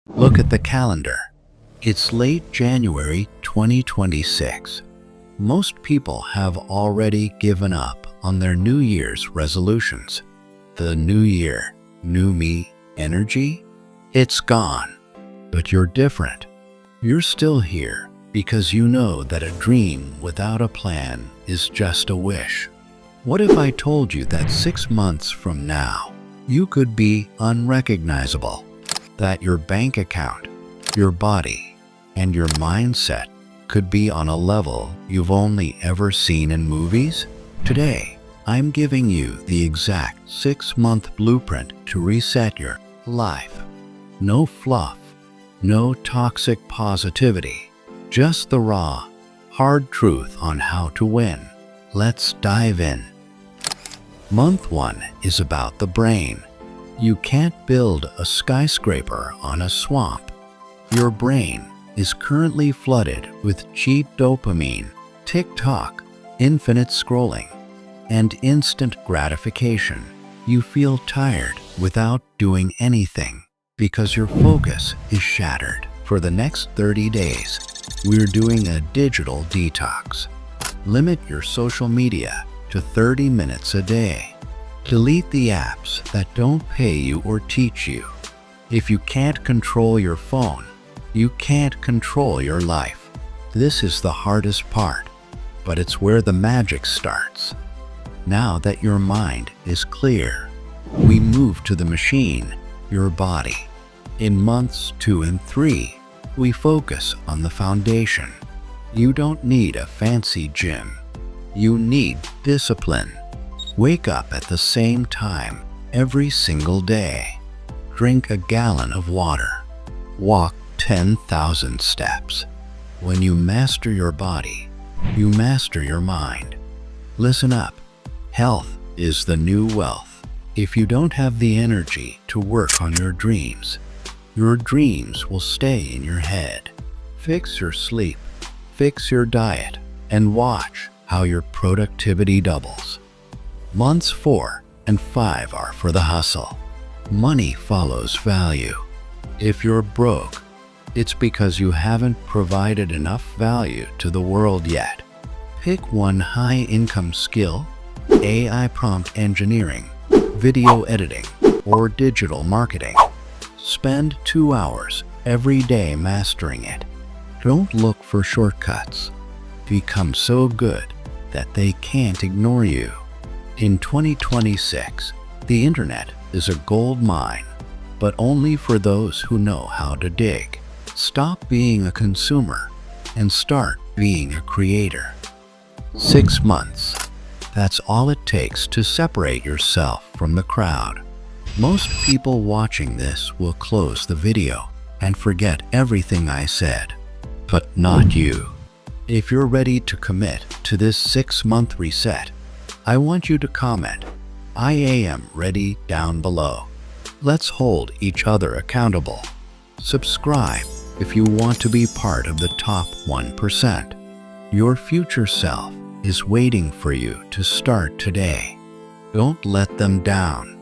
Look at the calendar. It's late January 2026. Most people have already given up on their New Year's resolutions. The new year, new me energy? It's gone. But you're different. You're still here because you know that a dream without a plan is just a wish. What if I told you that 6 months from now, you could be unrecognizable? That your bank account, your body, and your mindset could be on a level you've only ever seen in movies? Today, I'm giving you the exact 6-month blueprint to reset your life. No fluff, no toxic positivity, just the raw, hard truth on how to win. Let's dive in. Month 1 is about the brain. You can't build a skyscraper on a swamp. Your brain is currently flooded with cheap dopamine, TikTok, infinite scrolling, and instant gratification. You feel tired without doing anything because your focus is shattered. For the next 30 days, we're doing a digital detox. Limit your social media to 30 minutes a day. Delete the apps that don't pay you or teach you. If you can't control your phone, you can't control your life. This is the hardest part, but it's where the magic starts. Now that your mind is clear, we move to the machine, your body. In months 2 and 3, we focus on the foundation. You don't need a fancy gym. You need discipline. Wake up at the same time every single day. Drink a gallon of water. Walk 10,000 steps. When you master your body, you master your mind. Listen up. Health is the new wealth. If you don't have the energy to work on your dreams will stay in your head. Fix your sleep, fix your diet, and watch how your productivity doubles. Months 4 and 5 are for the hustle. Money follows value. If you're broke, it's because you haven't provided enough value to the world yet. Pick one high-income skill: AI prompt engineering, video editing, or digital marketing. Spend 2 hours every day mastering it. Don't look for shortcuts. Become so good that they can't ignore you. In 2026, the internet is a gold mine, but only for those who know how to dig. Stop being a consumer and start being a creator. 6 months. That's all it takes to separate yourself from the crowd. Most people watching this will close the video and forget everything I said, but not you. If you're ready to commit to this 6-month reset, I want you to comment, "I am ready," down below. Let's hold each other accountable. Subscribe if you want to be part of the top 1%. Your future self is waiting for you to start today. Don't let them down.